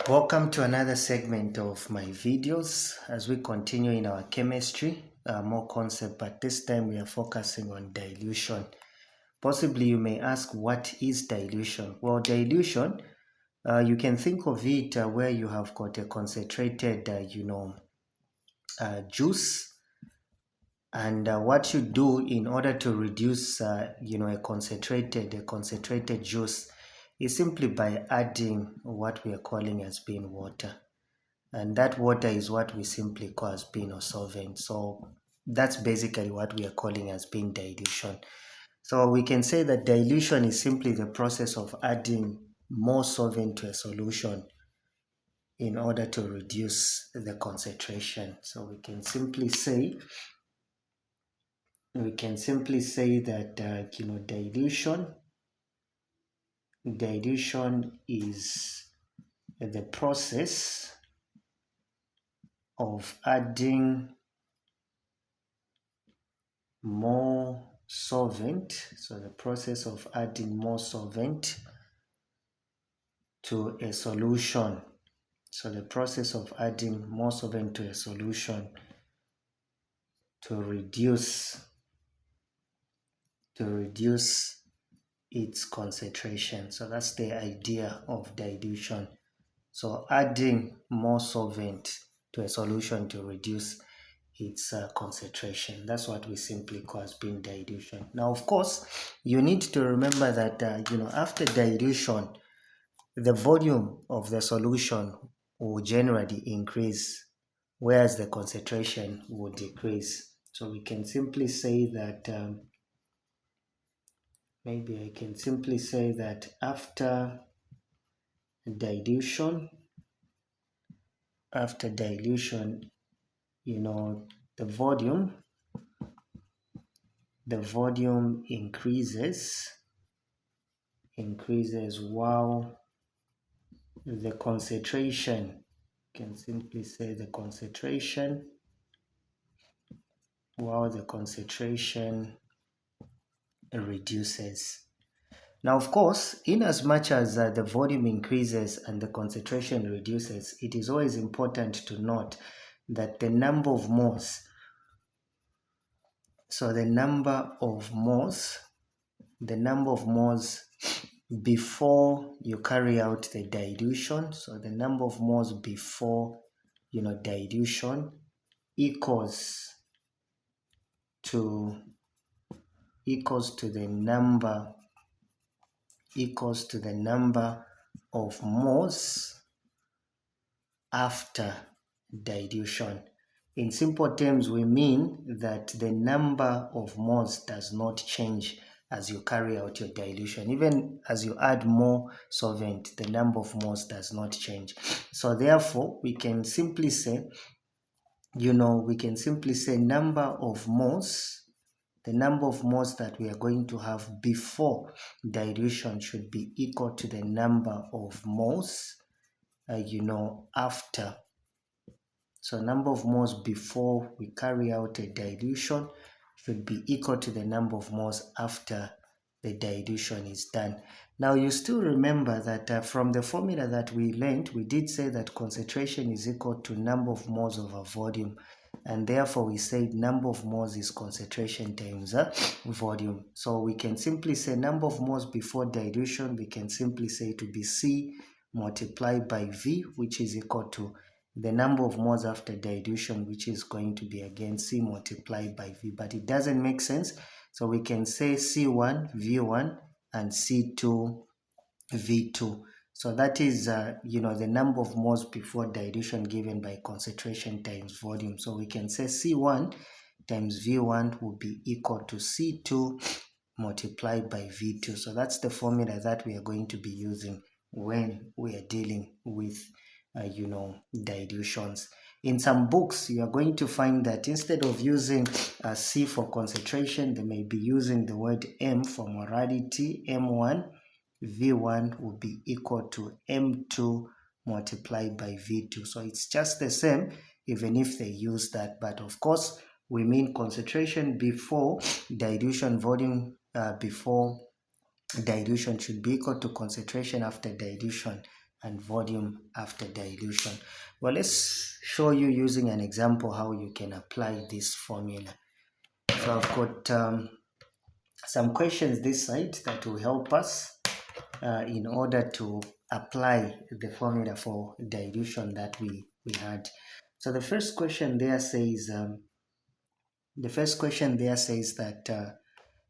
Welcome to another segment of my videos as we continue in our chemistry, more concept, but this time we are focusing on dilution. Possibly you may ask, what is dilution? Well, dilution, you can think of it where you have got a concentrated, juice, and what you do in order to reduce, a concentrated juice is simply by adding what we are calling as being water. And that water is what we simply call as being a solvent. So that's basically what we are calling as being dilution. So we can say that dilution is simply the process of adding more solvent to a solution in order to reduce the concentration. So we can simply say that dilution is the process of adding more solvent. So the process of adding more solvent to a solution. So the process of adding more solvent to a solution to reduce its concentration. So that's the idea of dilution. So adding more solvent to a solution to reduce its concentration. That's what we simply call as being dilution. Now, of course, you need to remember that after dilution, the volume of the solution will generally increase, whereas the concentration will decrease. So we can simply say that maybe I can simply say that after dilution, the volume increases while the concentration, can simply say the concentration, while the concentration reduces. Now, of course, in as much as the volume increases and the concentration reduces, it is always important to note that the number of moles, so the number of moles before you carry out the dilution, so the number of moles before dilution equals to the number of moles after dilution. In simple terms, we mean that the number of moles does not change as you carry out your dilution. Even as you add more solvent, the number of moles does not change. So therefore, we can simply say, number of moles, the number of moles that we are going to have before dilution should be equal to the number of moles, after. So number of moles before we carry out a dilution should be equal to the number of moles after the dilution is done. Now you still remember that from the formula that we learned, we did say that concentration is equal to number of moles over volume, and therefore we said number of moles is concentration times volume. So we can simply say number of moles before dilution, we can simply say to be C multiplied by V, which is equal to the number of moles after dilution, which is going to be again C multiplied by V, but it doesn't make sense. So we can say C1 V1 and C2 V2. So that is, the number of moles before dilution given by concentration times volume. So we can say C1 times V1 will be equal to C2 multiplied by V2. So that's the formula that we are going to be using when we are dealing with dilutions. In some books, you are going to find that instead of using C for concentration, they may be using the word M for molarity. M1 V1 will be equal to M2 multiplied by V2. So it's just the same even if they use that, but of course we mean concentration before dilution, volume before dilution should be equal to concentration after dilution and volume after dilution. Well, let's show you using an example how you can apply this formula. So I've got some questions this side that will help us in order to apply the formula for dilution that we had. So the first question there says that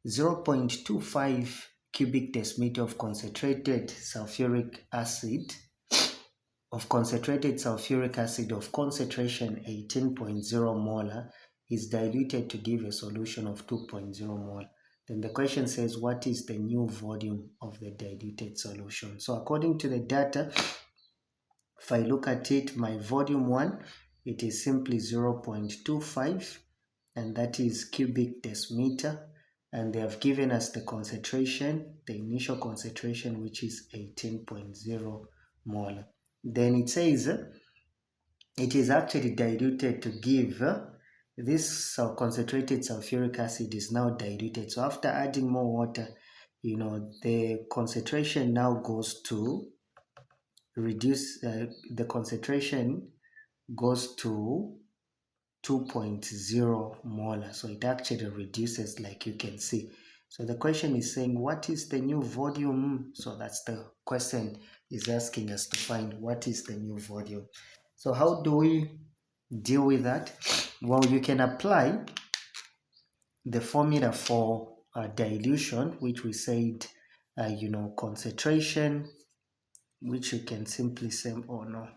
0.25 cubic decimeter of concentrated sulfuric acid of concentration 18.0 molar is diluted to give a solution of 2.0 molar. Then the question says, what is the new volume of the diluted solution? So according to the data, if I look at it, my volume 1, it is simply 0.25, and that is cubic decimeter. And they have given us the concentration, the initial concentration, which is 18.0 molar. Then it says it is actually diluted to give this concentrated sulfuric acid is now diluted. So after adding more water, the concentration now goes to reduce, the concentration goes to 2.0 molar. So it actually reduces, like you can see. So the question is saying, what is the new volume? So that's the question is asking us to find what is the new volume. So how do we deal with that? Well, you can apply the formula for dilution, which we said, concentration, which you can simply say, oh no,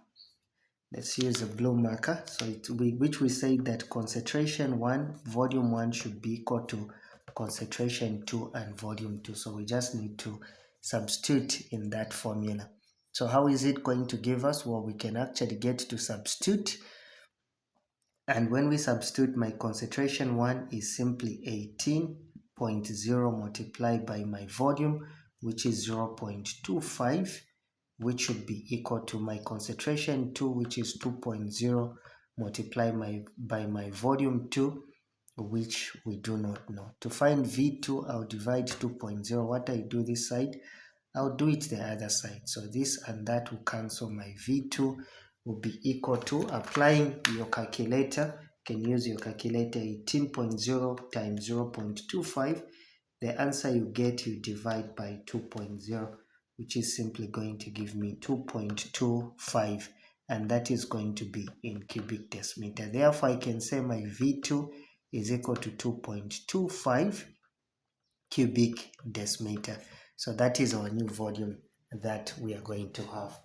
let's use a blue marker. So which we say that concentration 1, volume 1 should be equal to concentration 2 and volume 2. So we just need to substitute in that formula. So how is it going to give us? Well, we can actually get to substitute. And when we substitute, my concentration 1 is simply 18.0 multiplied by my volume, which is 0.25, which should be equal to my concentration 2, which is 2.0 multiplied by my volume 2, which we do not know. To find V2, I'll divide 2.0. What I do this side, I'll do it the other side. So this and that will cancel. My V2 will be equal to, applying your calculator, you can use your calculator, 18.0 times 0.25. The answer you get, you divide by 2.0, which is simply going to give me 2.25, and that is going to be in cubic decimeter. Therefore, I can say my V2 is equal to 2.25 cubic decimeter. So that is our new volume that we are going to have.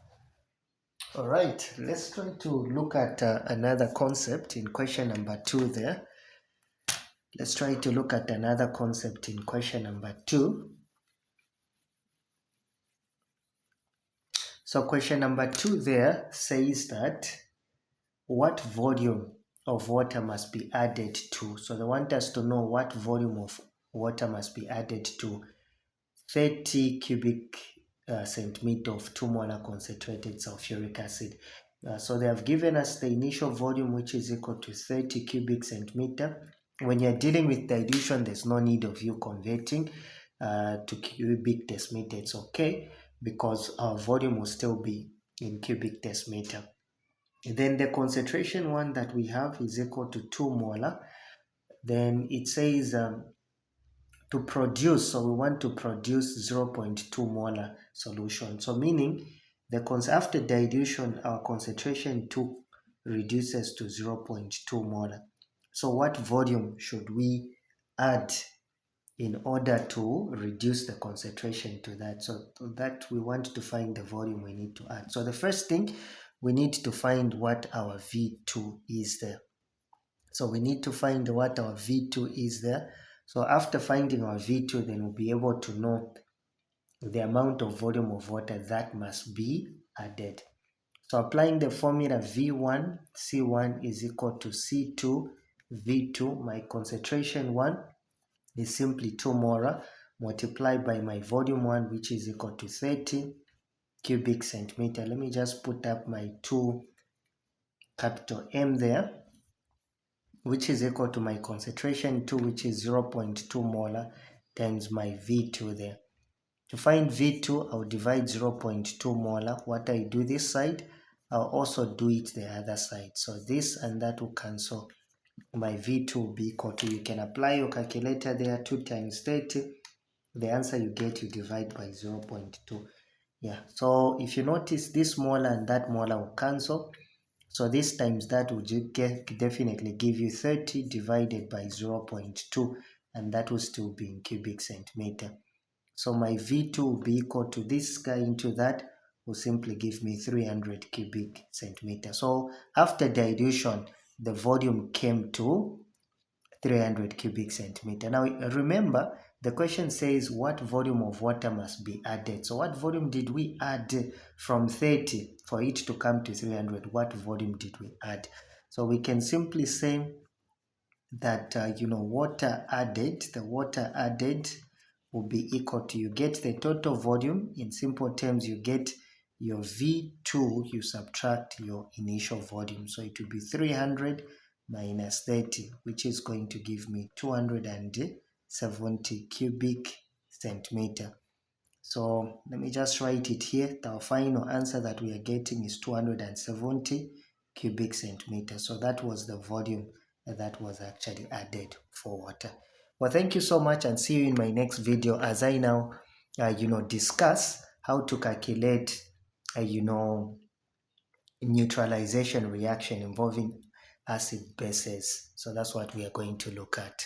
All right, let's try to look at another concept in question number 2 there. Let's try to look at another concept in question number 2. So question number 2 there says that what volume of water must be added to. So they want us to know what volume of water must be added to 30 cubic centimeter of 2 molar concentrated sulfuric acid. So they have given us the initial volume, which is equal to 30 cubic centimeter. When you're dealing with dilution, there's no need of you converting to cubic decimeter. It's okay, because our volume will still be in cubic decimeter. Then the concentration one that we have is equal to 2 molar. Then it says to produce, so we want to produce 0.2 molar solution. So meaning after dilution, our concentration 2 reduces to 0.2 molar. So what volume should we add in order to reduce the concentration to that? So that we want to find the volume we need to add. So the first thing, we need to find what our V2 is there. So we need to find what our V2 is there. So after finding our V2, then we'll be able to know the amount of volume of water that must be added. So applying the formula V1, C1 is equal to C2, V2, my concentration 1 is simply 2 molar multiplied by my volume 1, which is equal to 30 cubic centimeter. Let me just put up my 2 capital M there, which is equal to my concentration 2, which is 0.2 molar, times my V2 there. To find V2, I'll divide 0.2 molar. What I do this side, I'll also do it the other side. So this and that will cancel. My V2 will be equal to, you can apply your calculator there, 2 times 30. The answer you get, you divide by 0.2. Yeah, so if you notice, this molar and that molar will cancel. So this times that will definitely give you 30 divided by 0.2, and that will still be in cubic centimeter. So my V2 will be equal to this guy into that, will simply give me 300 cubic centimeter. So after dilution, the volume came to 300 cubic centimeter. Now remember, the question says what volume of water must be added. So what volume did we add from 30 for it to come to 300? What volume did we add? So we can simply say that the water added will be equal to, you get the total volume. In simple terms, you get your V2, you subtract your initial volume. So it will be 300 minus 30, which is going to give me 270 cubic centimeter. So let me just write it here. Our final answer that we are getting is 270 cubic centimeter. So that was the volume that was actually added for water. Well, thank you so much, and see you in my next video as I now discuss how to calculate neutralization reaction involving acid bases. So that's what we are going to look at.